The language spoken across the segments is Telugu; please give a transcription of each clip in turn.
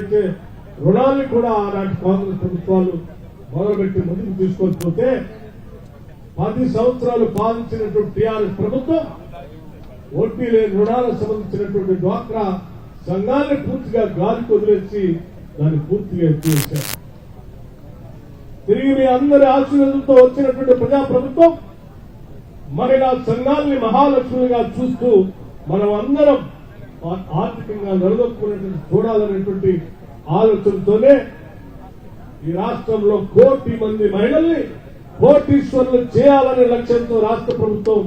ఇచ్చే రుణాలను కూడా ఆనాటి కాంగ్రెస్ ప్రభుత్వాలు మొదలుపెట్టి ముందుకు తీసుకొచ్చిపోతే 10 సంవత్సరాలు పాలించినటువంటి టీఆర్ఎస్ ప్రభుత్వం వడ్డీ లేని రుణాలకు సంబంధించినటువంటి డ్వాక్రా సంఘాలను పూర్తిగా గాలికి వదిలేసి దాన్ని పూర్తిగా ఎత్తివేశారు. తిరిగి మీ అందరి ఆశీర్వాదంతో వచ్చినటువంటి ప్రజాప్రభుత్వం మహిళా సంఘాలని మహాలక్ష్మిగా చూస్తూ మనం అందరం ఆర్థికంగా నిలదొక్కునేటువంటి చూడాలనేటువంటి ఆలోచనతోనే ఈ రాష్ట్రంలో 1 కోటి మంది మహిళల్ని కోటీశ్వరులు చేయాలనే లక్ష్యంతో రాష్ట్ర ప్రభుత్వం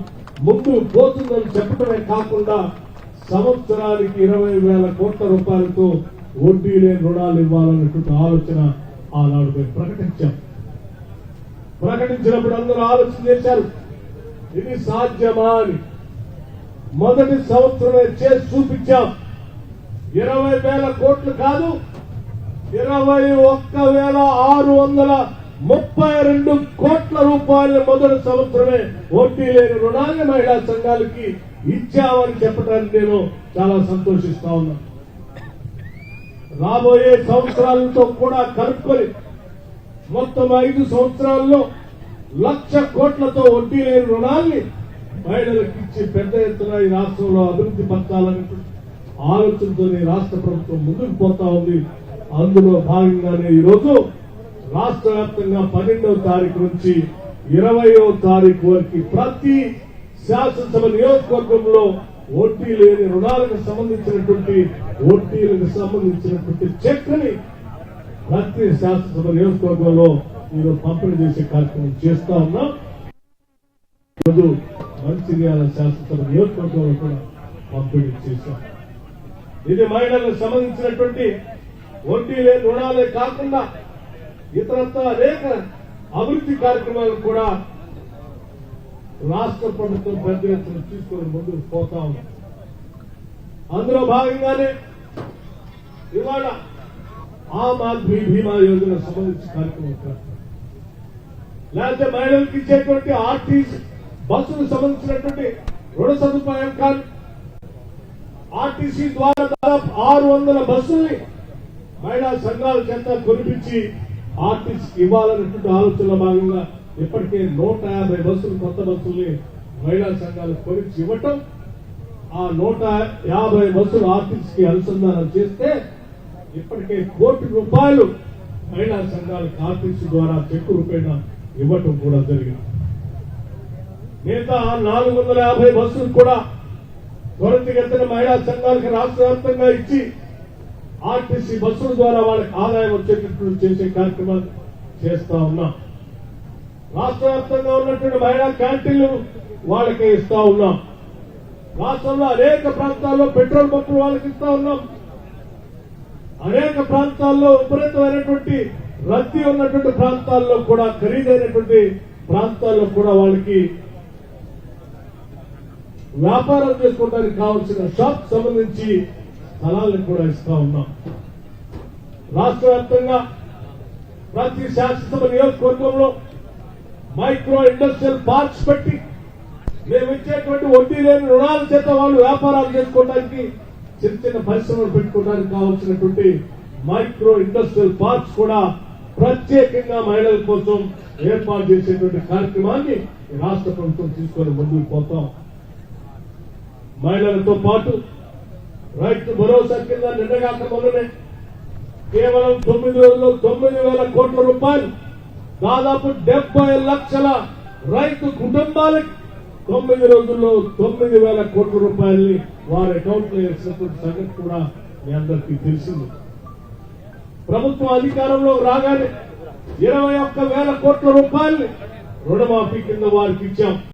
ముందు పోతుందని చెప్పడమే కాకుండా సంవత్సరానికి 20,000 కోట్ల రూపాయలతో వడ్డీ లేని రుణాలు ఇవ్వాలన్నటువంటి ఆలోచన ఆనాడు మేము ప్రకటించినప్పుడు అందరూ ఆలోచన చేశారు, ఇది సాధ్యమా అని. మొదటి సంవత్సరమే చేసి చూపించాం. 20,000 కోట్లు కాదు, 21,632 కోట్ల రూపాయల మొదటి సంవత్సరమే వడ్డీ లేని రుణాన్ని మహిళా సంఘాలకి ఇచ్చామని చెప్పడానికి నేను చాలా సంతోషిస్తా ఉన్నా. రాబోయే సంవత్సరాలతో కూడా కలుపుకొని మొత్తం 5 సంవత్సరాల్లో 1,00,000 కోట్లతో వడ్డీ లేని రుణాన్ని మహిళలకు ఇచ్చి పెద్ద ఎత్తున ఈ రాష్ట్రంలో అభివృద్ధి పరచాలనే ఆలోచనతో రాష్ట్ర ప్రభుత్వం ముందుకు పోతా ఉంది. అందులో భాగంగానే ఈరోజు రాష్ట్ర వ్యాప్తంగా 12వ తారీఖు నుంచి 20వ తారీఖు వరకు ప్రతి శాసనసభ నియోజకవర్గంలో వడ్డీ లేని రుణాలకు సంబంధించినటువంటి చెక్ని ప్రతి శాసనసభ నియోజకవర్గంలో ఈరోజు పంపిణీ చేసే కార్యక్రమం చేస్తా ఉన్నాం. ఈరోజు మంచిర్యాల శాసనసభ నియోజకవర్గంలో కూడా పంపిణీ చేశాం. ఇది మహిళలకు సంబంధించినటువంటి వడ్డీ లేని రుణాలే కాకుండా ఇతరత్ర అనేక అభివృద్ధి కార్యక్రమాలు కూడా రాష్ట్ర ప్రభుత్వం పెద్ద ఎత్తున తీసుకొని ముందుకు పోతా ఉంది. అందులో భాగంగానే ఇవాళ ఆమ్ ఆద్మీ బీమా యోజన సంబంధించి కార్యక్రమం లేకపోతే మహిళలకు ఇచ్చేటువంటి ఆర్టీసీ బస్సులకు సంబంధించినటువంటి రుణ సదుపాయం కానీ ఆర్టీసీ ద్వారా దాదాపు 600 బస్సుల్ని మహిళా సంఘాల చేత కొనిపించి ఆర్టీసీకి ఇవ్వాలనేటువంటి ఆలోచనలో భాగంగా ఇప్పటికే 150 బస్సులు కొత్త బస్సుల్ని మహిళా సంఘాలకు కొనిచ్చి ఇవ్వటం, ఆ 150 బస్సులు ఆర్టీసీకి అనుసంధానం చేస్తే ఇప్పటికే 1 కోటి రూపాయలు మహిళా సంఘాలకు ఆర్టీసీ ద్వారా చెక్కు రూపేణ ఇవ్వటం కూడా జరిగింది. మిగతా 450 బస్సులు కూడా త్వరితగతిన మహిళా సంఘాలకు రాష్ట్ర వ్యాప్తంగా ఇచ్చి ఆర్టీసీ బస్సుల ద్వారా వాళ్ళకి ఆదాయం వచ్చేటట్లు చేసే కార్యక్రమాలు చేస్తా ఉన్నాం. రాష్ట్ర వ్యాప్తంగా ఉన్నటువంటి మహిళా క్యాంటీన్లు వాళ్ళకే ఇస్తా ఉన్నాం. రాష్ట్రంలో అనేక ప్రాంతాల్లో పెట్రోల్ బంకులు వాళ్ళకి ఇస్తా ఉన్నాం. అనేక ప్రాంతాల్లో విపరీతమైనటువంటి రద్దీ ఉన్నటువంటి ప్రాంతాల్లో కూడా ఖరీదైనటువంటి ప్రాంతాల్లో కూడా వాళ్ళకి వ్యాపారం చేసుకోవడానికి కావాల్సిన షాప్ సంబంధించి స్థలాలను కూడా ఇస్తా ఉన్నాం. రాష్ట్ర వ్యాప్తంగా ప్రతి శాసనసభ నియోజకవర్గంలో మైక్రో ఇండస్ట్రియల్ పార్క్స్ పెట్టి మేము ఇచ్చేటువంటి వడ్డీ లేని రుణాల చేత వాళ్ళు వ్యాపారాలు చేసుకోవడానికి చిన్న చిన్న పరిశ్రమలు పెట్టుకోవడానికి కావాల్సినటువంటి మైక్రో ఇండస్ట్రియల్ పార్క్స్ కూడా ప్రత్యేకంగా మహిళల కోసం ఏర్పాటు చేసేటువంటి కార్యక్రమాన్ని రాష్ట్ర ప్రభుత్వం తీసుకొని ముందుకు పోతాం. మహిళలతో పాటు రైతు భరోసా కింద నిన్నగాక మొన్ననే కేవలం 9 రోజుల్లో 9,000 కోట్ల రూపాయలు దాదాపు 70 లక్షల రైతు కుటుంబాలకు 9 రోజుల్లో 9,000 కోట్ల రూపాయల్ని వారి అకౌంట్ లో వేసినటువంటి సంగతి కూడా మీ అందరికీ తెలిసింది. ప్రభుత్వం అధికారంలో రాగానే 21,000 కోట్ల రూపాయల్ని రుణమాఫీ కింద వారికి ఇచ్చాం.